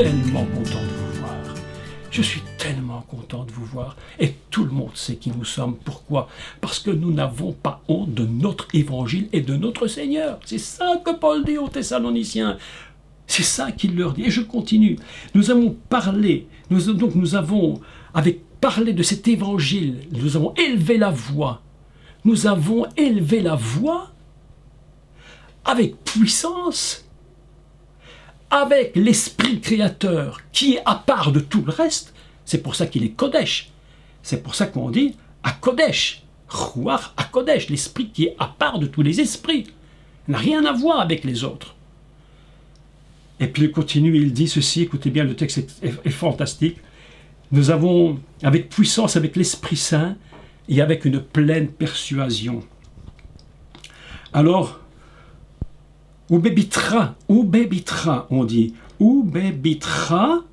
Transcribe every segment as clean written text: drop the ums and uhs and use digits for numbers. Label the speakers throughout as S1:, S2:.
S1: tellement content de vous voir. Je suis tellement content de vous voir. Et tout le monde sait qui nous sommes. Pourquoi? Parce que nous n'avons pas honte de notre évangile et de notre Seigneur. C'est ça que Paul dit aux Thessaloniciens. C'est ça qu'il leur dit. Et je continue. Nous avons parlé, nous avons, avec parlé de cet évangile, nous avons élevé la voix. Nous avons élevé la voix avec puissance, avec l'esprit créateur qui est à part de tout le reste. C'est pour ça qu'il est Kodesh. C'est pour ça qu'on dit à Kodesh, Ruach à Kodesh, l'esprit qui est à part de tous les esprits. Il n'a rien à voir avec les autres. Et puis il continue, il dit ceci, écoutez bien, le texte est fantastique. Nous avons, avec puissance, avec l'Esprit Saint et avec une pleine persuasion. Alors, Ubebitra, on dit, Ubebitra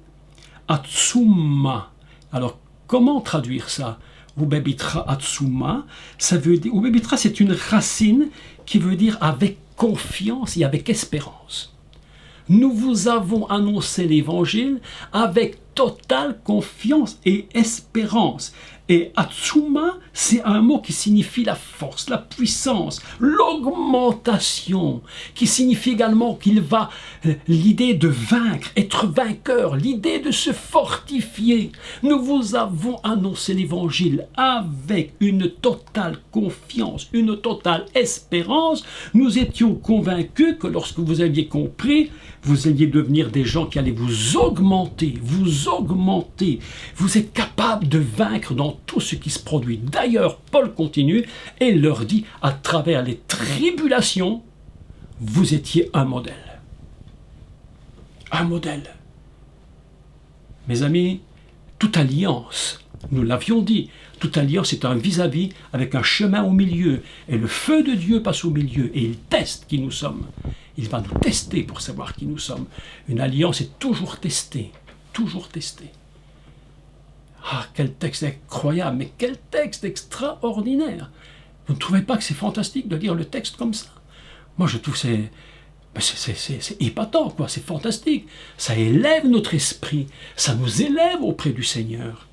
S1: Atsuma. Alors, comment traduire ça? Ubebitra Atsuma, ça veut dire, Ubebitra, c'est une racine qui veut dire avec confiance et avec espérance. Nous vous avons annoncé l'évangile avec totale confiance et espérance. Et Atsuma, c'est un mot qui signifie la force, la puissance, l'augmentation, qui signifie également qu'il va, l'idée de vaincre, être vainqueur, l'idée de se fortifier. Nous vous avons annoncé l'évangile avec une totale confiance, une totale espérance. Nous étions convaincus que lorsque vous aviez compris, vous alliez devenir des gens qui allaient vous augmenter. Vous êtes capables de vaincre dans tout ce qui se produit. D'ailleurs, Paul continue et leur dit, à travers les tribulations, vous étiez un modèle. Un modèle. Mes amis, toute alliance, nous l'avions dit, toute alliance est un vis-à-vis avec un chemin au milieu. Et le feu de Dieu passe au milieu et il teste qui nous sommes. Il va nous tester pour savoir qui nous sommes. Une alliance est toujours testée. Toujours testée. Ah, quel texte incroyable, mais quel texte extraordinaire. Vous ne trouvez pas que c'est fantastique de lire le texte comme ça? Moi, je trouve que c'est épatant, quoi. C'est fantastique. Ça élève notre esprit. Ça nous élève auprès du Seigneur.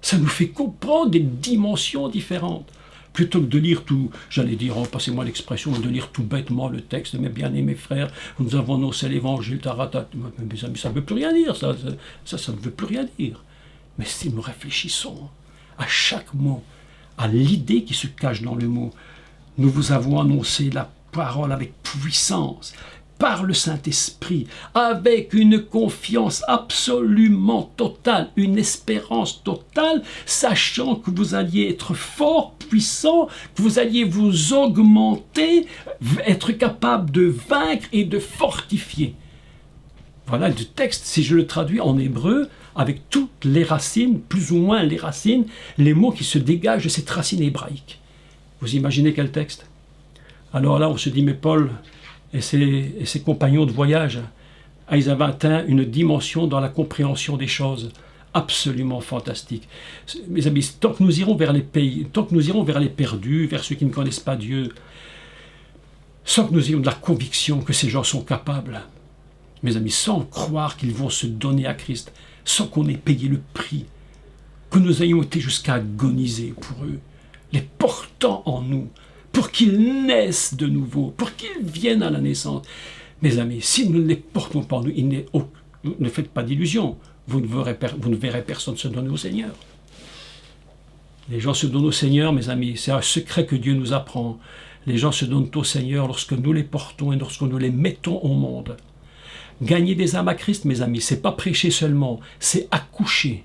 S1: Ça nous fait comprendre des dimensions différentes. Plutôt que de lire tout, j'allais dire, passez-moi l'expression, de lire tout bêtement le texte, mes bien-aimés frères, nous avons annoncé l'évangile, tarata, mes amis, ça ne veut plus rien dire, ça ne veut plus rien dire. Mais si nous réfléchissons à chaque mot, à l'idée qui se cache dans le mot, nous vous avons annoncé la parole avec puissance, par le Saint-Esprit, avec une confiance absolument totale, une espérance totale, sachant que vous alliez être fort, puissant, que vous alliez vous augmenter, être capable de vaincre et de fortifier. Voilà le texte, si je le traduis en hébreu, avec toutes les racines, plus ou moins les racines, les mots qui se dégagent de cette racine hébraïque. Vous imaginez quel texte? Alors là, on se dit, mais Paul et ses compagnons de voyage, ils avaient atteint une dimension dans la compréhension des choses absolument fantastique. Mes amis, tant que nous irons vers les pays, tant que nous irons vers les perdus, vers ceux qui ne connaissent pas Dieu, sans que nous ayons de la conviction que ces gens sont capables, mes amis, sans croire qu'ils vont se donner à Christ, sans qu'on ait payé le prix, que nous ayons été jusqu'à agoniser pour eux, les portant en nous, pour qu'ils naissent de nouveau, pour qu'ils viennent à la naissance. Mes amis, si nous ne les portons pas en nous, ne faites pas d'illusions, vous ne verrez personne se donner au Seigneur. Les gens se donnent au Seigneur, mes amis, c'est un secret que Dieu nous apprend. Les gens se donnent au Seigneur lorsque nous les portons et lorsque nous les mettons au monde. Gagner des âmes à Christ, mes amis, c'est pas prêcher seulement, c'est accoucher.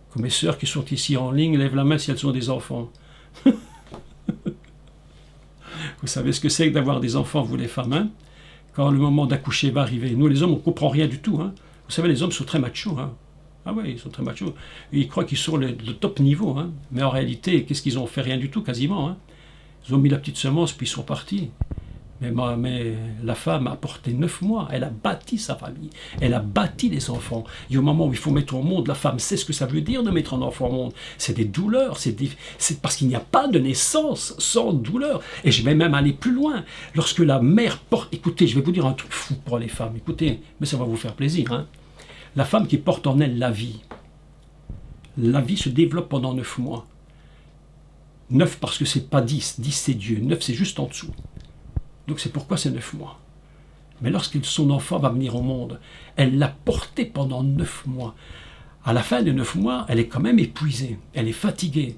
S1: Comme mes sœurs qui sont ici en ligne, lèvent la main si elles ont des enfants. Vous savez ce que c'est que d'avoir des enfants, vous les femmes, hein? Quand le moment d'accoucher va arriver. Nous, les hommes, on ne comprend rien du tout. Hein? Vous savez, les hommes sont très machos. Hein? Ah oui, ils sont très machos. Ils croient qu'ils sont le top niveau. Hein? Mais en réalité, qu'est-ce qu'ils ont fait? Rien du tout, quasiment. Hein? Ils ont mis la petite semence, puis ils sont partis. Mais la femme a porté 9 mois, elle a bâti sa famille, elle a bâti les enfants. Et au moment où il faut mettre au monde, la femme sait ce que ça veut dire de mettre un enfant au monde. C'est des douleurs, c'est parce qu'il n'y a pas de naissance sans douleur. Et je vais même aller plus loin. Lorsque la mère porte, écoutez, je vais vous dire un truc fou pour les femmes, écoutez, mais ça va vous faire plaisir. Hein. La femme qui porte en elle la vie se développe pendant 9 mois. 9 parce que c'est pas 10, 10 c'est Dieu, 9 c'est juste en dessous. Donc c'est pourquoi c'est 9 mois. Mais lorsque son enfant va venir au monde, elle l'a porté pendant 9 mois. À la fin de 9 mois, elle est quand même épuisée, elle est fatiguée,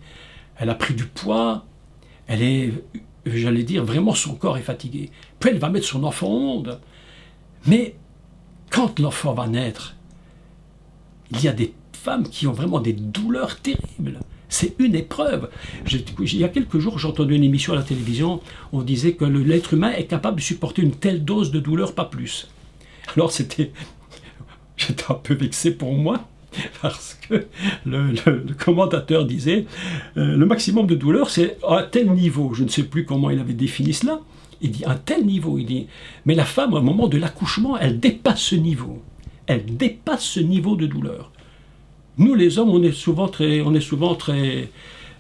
S1: elle a pris du poids, elle est, j'allais dire, vraiment son corps est fatigué. Puis elle va mettre son enfant au monde. Mais quand l'enfant va naître, il y a des femmes qui ont vraiment des douleurs terribles. C'est une épreuve. Il y a quelques jours, j'ai entendu une émission à la télévision, on disait que l'être humain est capable de supporter une telle dose de douleur, pas plus. Alors j'étais un peu vexé pour moi, parce que le commentateur disait le maximum de douleur, c'est à un tel niveau. Je ne sais plus comment il avait défini cela. Il dit un tel niveau. Il dit, mais la femme, au moment de l'accouchement, elle dépasse ce niveau. Elle dépasse ce niveau de douleur. Nous, les hommes, on est souvent très,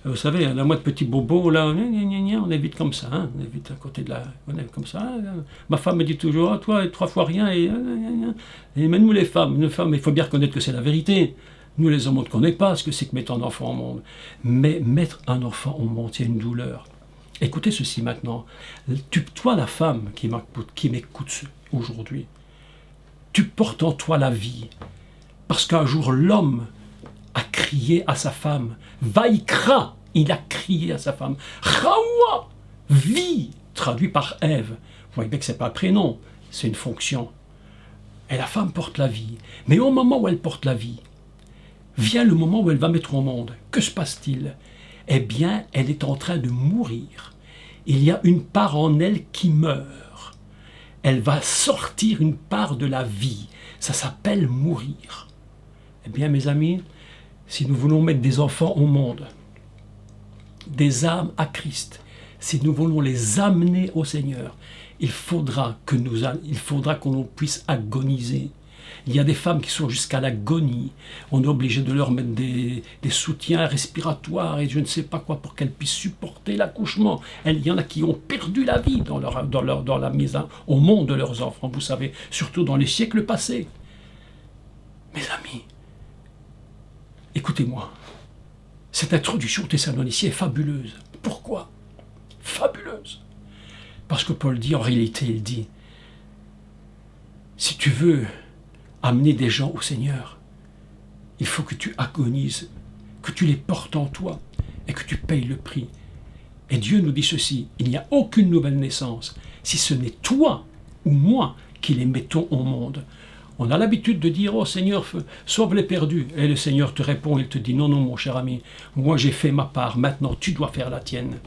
S1: vous savez, la moitié de petits bobos, là, on est vite comme ça, hein, on est vite à côté de la, on est comme ça. Hein. Ma femme me dit toujours, toi, 3 fois rien, et même nous, les femmes, il faut bien reconnaître que c'est la vérité. Nous, les hommes, on ne connaît pas ce que c'est que mettre un enfant au monde. Mais mettre un enfant au monde, il y a une douleur. Écoutez ceci maintenant. Toi, la femme qui m'écoute aujourd'hui, tu portes en toi la vie, parce qu'un jour, l'homme a crié à sa femme. Vaikra, il a crié à sa femme. Rawa, vie, traduit par Ève. Vous voyez bien que ce n'est pas un prénom, c'est une fonction. Et la femme porte la vie. Mais au moment où elle porte la vie, vient le moment où elle va mettre au monde. Que se passe-t-il? Eh bien, elle est en train de mourir. Il y a une part en elle qui meurt. Elle va sortir une part de la vie. Ça s'appelle mourir. Eh bien, mes amis, si nous voulons mettre des enfants au monde, des âmes à Christ, si nous voulons les amener au Seigneur, il faudra qu'on puisse agoniser. Il y a des femmes qui sont jusqu'à l'agonie. On est obligé de leur mettre des soutiens respiratoires et je ne sais pas quoi pour qu'elles puissent supporter l'accouchement. Il y en a qui ont perdu la vie dans la mise au monde de leurs enfants, vous savez, surtout dans les siècles passés. Mes amis, écoutez-moi, cette introduction thessalonicienne est fabuleuse. Pourquoi? Fabuleuse. Parce que Paul dit, en réalité, il dit, si tu veux amener des gens au Seigneur, il faut que tu agonises, que tu les portes en toi et que tu payes le prix. Et Dieu nous dit ceci, il n'y a aucune nouvelle naissance si ce n'est toi ou moi qui les mettons au monde. On a l'habitude de dire, oh Seigneur, sauve les perdus. Et le Seigneur te répond, il te dit, non, non, mon cher ami, moi j'ai fait ma part, maintenant tu dois faire la tienne.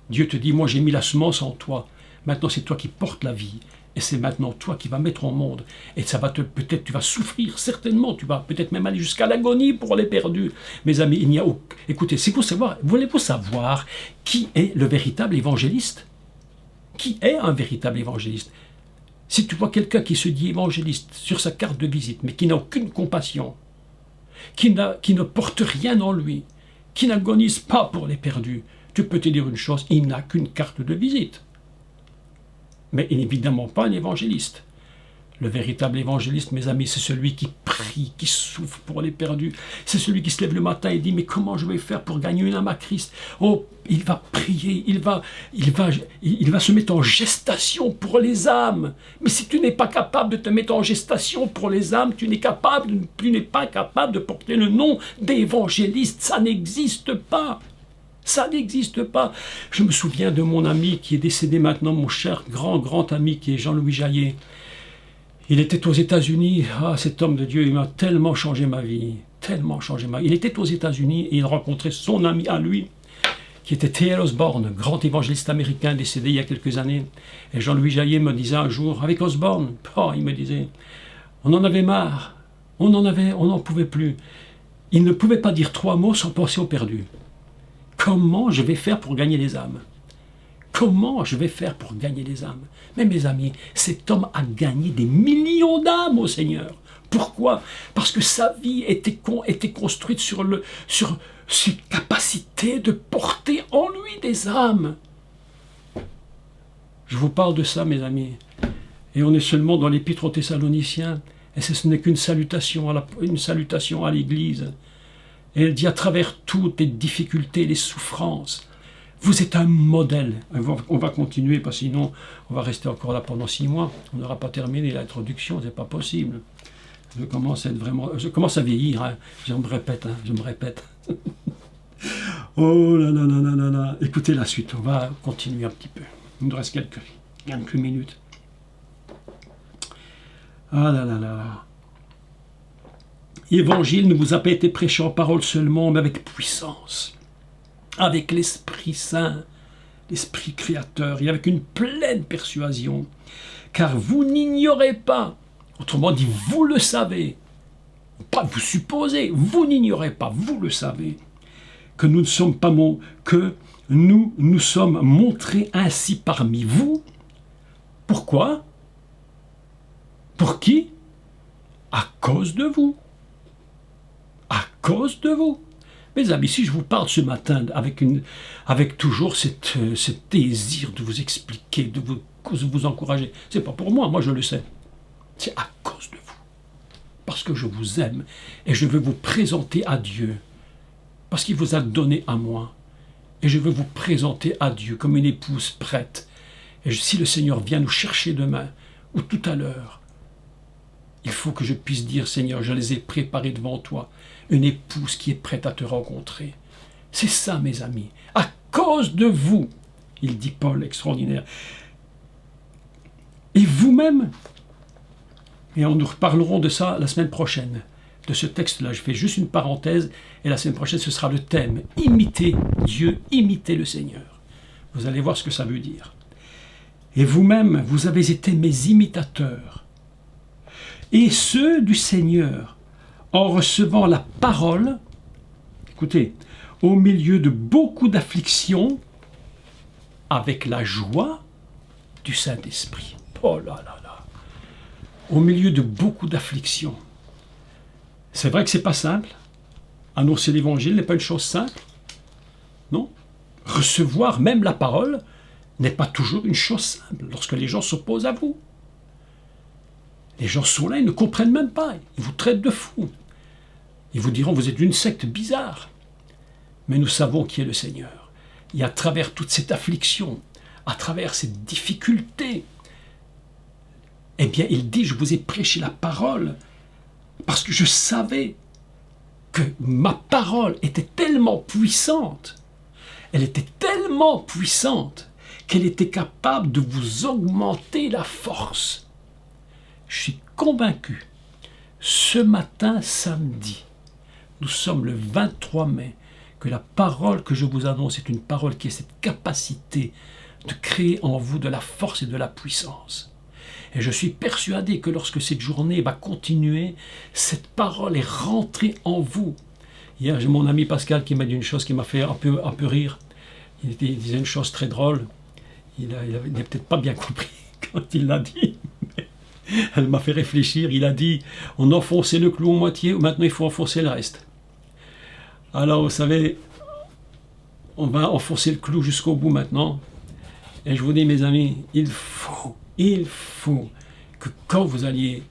S1: Dieu te dit, moi j'ai mis la semence en toi, maintenant c'est toi qui portes la vie. Et c'est maintenant toi qui vas mettre au monde. Et ça va peut-être tu vas souffrir, certainement, tu vas peut-être même aller jusqu'à l'agonie pour les perdus. Mes amis, il n'y a aucun... Écoutez, voulez-vous savoir qui est le véritable évangéliste? Qui est un véritable évangéliste? Si tu vois quelqu'un qui se dit évangéliste sur sa carte de visite, mais qui n'a aucune compassion, qui ne porte rien en lui, qui n'agonise pas pour les perdus, tu peux te dire une chose, il n'a qu'une carte de visite. Mais il n'est évidemment pas un évangéliste. Le véritable évangéliste, mes amis, c'est celui qui prie, qui souffre pour les perdus. C'est celui qui se lève le matin et dit, mais comment je vais faire pour gagner une âme à Christ? Oh, il va prier, il va se mettre en gestation pour les âmes. Mais si tu n'es pas capable de te mettre en gestation pour les âmes, tu n'es pas capable de porter le nom d'évangéliste. Ça n'existe pas. Ça n'existe pas. Je me souviens de mon ami qui est décédé maintenant, mon cher grand ami qui est Jean-Louis Jaillet. Il était aux États-Unis. Ah, cet homme de Dieu, il m'a tellement changé ma vie. Tellement changé ma vie. Il était aux États-Unis et il rencontrait son ami à lui, qui était T.L. Osborne, grand évangéliste américain décédé il y a quelques années. Et Jean-Louis Jaillet me disait un jour, avec Osborne, il me disait, on en avait marre. On n'en pouvait plus. Il ne pouvait pas dire 3 mots sans penser aux perdus. Comment je vais faire pour gagner les âmes? Comment je vais faire pour gagner les âmes? Mais mes amis, cet homme a gagné des millions d'âmes au Seigneur. Pourquoi? Parce que sa vie était construite sur ses capacités de porter en lui des âmes. Je vous parle de ça, mes amis. Et on est seulement dans l'Épître aux Thessaloniciens. Et ce n'est qu'une salutation à l'Église. Et elle dit, à travers toutes les difficultés, les souffrances, vous êtes un modèle. On va continuer, parce que sinon, on va rester encore là pendant 6 mois. On n'aura pas terminé l'introduction, c'est pas possible. Je commence à vieillir, hein. Je me répète. Oh là là là là là là. Écoutez la suite, on va continuer un petit peu. Il nous reste quelques minutes. Ah là là là. L'évangile ne vous a pas été prêché en parole seulement, mais avec puissance, avec l'Esprit Saint, l'Esprit Créateur, et avec une pleine persuasion. Car vous n'ignorez pas, autrement dit, vous le savez, pas vous supposez, vous n'ignorez pas, vous le savez, que nous nous sommes montrés ainsi parmi vous. Pourquoi? Pour qui? À cause de vous. À cause de vous. Mes amis, si je vous parle ce matin avec toujours ce désir de vous expliquer, de vous encourager, c'est pas pour moi je le sais. C'est à cause de vous. Parce que je vous aime et je veux vous présenter à Dieu. Parce qu'il vous a donné à moi. Et je veux vous présenter à Dieu comme une épouse prête. Et si le Seigneur vient nous chercher demain ou tout à l'heure, il faut que je puisse dire, Seigneur, je les ai préparés devant toi, une épouse qui est prête à te rencontrer. C'est ça, mes amis. À cause de vous, il dit Paul, extraordinaire. Et vous-même, et nous reparlerons de ça la semaine prochaine, de ce texte-là. Je fais juste une parenthèse, et la semaine prochaine, ce sera le thème. Imitez Dieu, imitez le Seigneur. Vous allez voir ce que ça veut dire. Et vous-même, vous avez été mes imitateurs, et ceux du Seigneur, en recevant la parole, écoutez, au milieu de beaucoup d'afflictions, avec la joie du Saint-Esprit. Oh là là là! Au milieu de beaucoup d'afflictions. C'est vrai que c'est pas simple. Annoncer l'Évangile n'est pas une chose simple. Non. Recevoir même la parole n'est pas toujours une chose simple lorsque les gens s'opposent à vous. Les gens sont là, ils ne comprennent même pas. Ils vous traitent de fous. Ils vous diront, vous êtes une secte bizarre. Mais nous savons qui est le Seigneur. Et à travers toute cette affliction, à travers cette difficulté, eh bien, il dit, je vous ai prêché la parole parce que je savais que ma parole était tellement puissante, elle était tellement puissante qu'elle était capable de vous augmenter la force. Je suis convaincu, ce matin, samedi, nous sommes le 23 mai, que la parole que je vous annonce est une parole qui a cette capacité de créer en vous de la force et de la puissance. Et je suis persuadé que lorsque cette journée va continuer, cette parole est rentrée en vous. Hier, j'ai mon ami Pascal qui m'a dit une chose qui m'a fait un peu rire. Il disait une chose très drôle. Il n'a peut-être pas bien compris quand il l'a dit. Elle m'a fait réfléchir. Il a dit, on enfonçait le clou en moitié, maintenant il faut enfoncer le reste. Alors, vous savez, on va enfoncer le clou jusqu'au bout maintenant. Et je vous dis, mes amis, il faut que quand vous alliez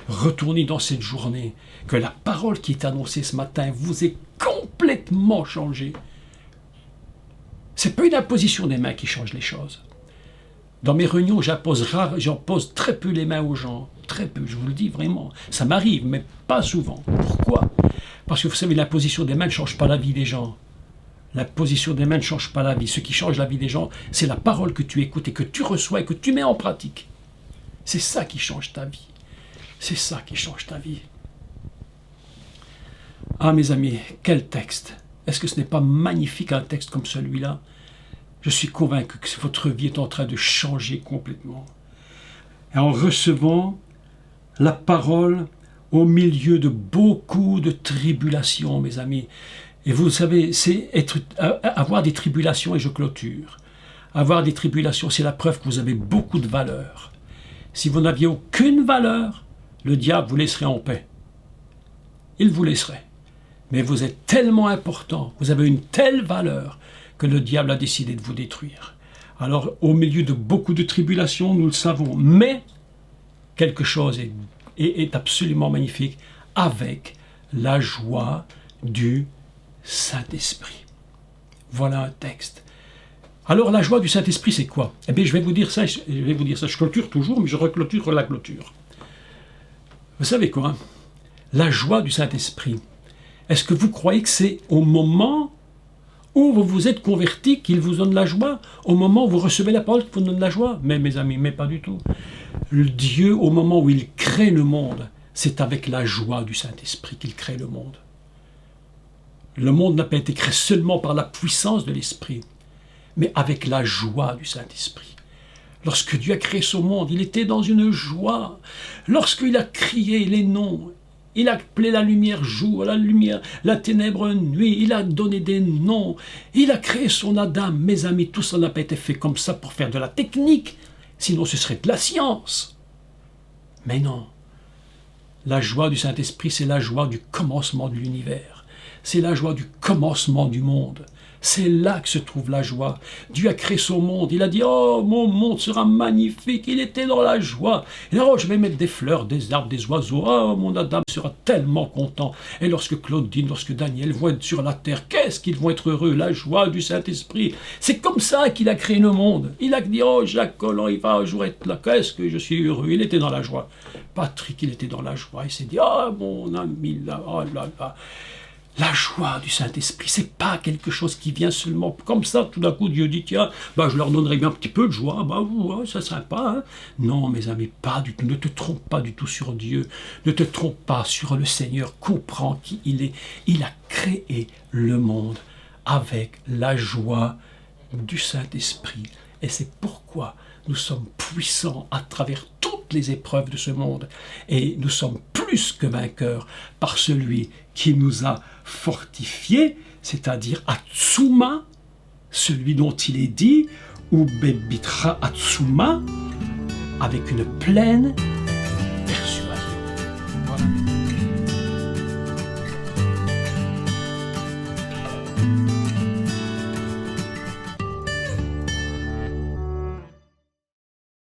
S1: retourner dans cette journée, que la parole qui est annoncée ce matin vous ait complètement changé. C'est pas une imposition des mains qui change les choses. Dans mes réunions, j'en pose très peu les mains aux gens. Très peu, je vous le dis vraiment. Ça m'arrive, mais pas souvent. Pourquoi? Parce que vous savez, l'imposition des mains ne change pas la vie des gens. La position des mains ne change pas la vie. Ce qui change la vie des gens, c'est la parole que tu écoutes et que tu reçois et que tu mets en pratique. C'est ça qui change ta vie. C'est ça qui change ta vie. Ah, mes amis, quel texte! Est-ce que ce n'est pas magnifique un texte comme celui-là? Je suis convaincu que votre vie est en train de changer complètement. Et en recevant la parole au milieu de beaucoup de tribulations, mes amis. Et vous savez, c'est avoir des tribulations, et je clôture, Avoir des tribulations, c'est la preuve que vous avez beaucoup de valeur. Si vous n'aviez aucune valeur, le diable vous laisserait en paix. Il vous laisserait. Mais vous êtes tellement important, vous avez une telle valeur que le diable a décidé de vous détruire. Alors, au milieu de beaucoup de tribulations, nous le savons, mais quelque chose est absolument magnifique avec la joie du Saint-Esprit. Voilà un texte. Alors, la joie du Saint-Esprit, c'est quoi? Eh bien, je vais vous dire ça. Je clôture toujours, mais je reclôture la clôture. Vous savez quoi? La joie du Saint-Esprit. Est-ce que vous croyez que c'est au moment où vous vous êtes converti qu'il vous donne la joie? Au moment où vous recevez la parole qu'il vous donne la joie? Mais mes amis, mais pas du tout. Le Dieu, au moment où il crée le monde, c'est avec la joie du Saint-Esprit qu'il crée le monde. Le monde n'a pas été créé seulement par la puissance de l'Esprit, mais avec la joie du Saint-Esprit. Lorsque Dieu a créé ce monde, il était dans une joie. Lorsqu'il a crié les noms, il a appelé la lumière jour, la lumière, la ténèbre nuit, il a donné des noms, il a créé son Adam. Mes amis, tout ça n'a pas été fait comme ça pour faire de la technique, sinon ce serait de la science. Mais non, la joie du Saint-Esprit, c'est la joie du commencement de l'univers. C'est la joie du commencement du monde. C'est là que se trouve la joie. Dieu a créé son monde. Il a dit, oh, mon monde sera magnifique. Il était dans la joie. Et alors, je vais mettre des fleurs, des arbres, des oiseaux. Oh, mon Adam sera tellement content. Et lorsque Claudine, lorsque Daniel vont être sur la terre, qu'est-ce qu'ils vont être heureux? La joie du Saint-Esprit. C'est comme ça qu'il a créé le monde. Il a dit, oh, Jacques Collin, il va un jour être là. Qu'est-ce que je suis heureux. Il était dans la joie. Patrick, il était dans la joie. Il s'est dit, oh, mon ami, là, oh là là. La joie du Saint-Esprit, c'est pas quelque chose qui vient seulement comme ça. Tout d'un coup, Dieu dit, tiens, je leur donnerai bien un petit peu de joie. Ouais, ça serait pas. Hein. Non, mes amis, pas du tout. Ne te trompe pas du tout sur Dieu. Ne te trompe pas sur le Seigneur. Comprends qui il est. Il a créé le monde avec la joie du Saint-Esprit. Et c'est pourquoi nous sommes puissants à travers toutes les épreuves de ce monde. Et nous sommes plus que vainqueurs par celui qui nous a fortifiés, c'est-à-dire Atsuma, celui dont il est dit, ou Bebitra Atsuma, avec une pleine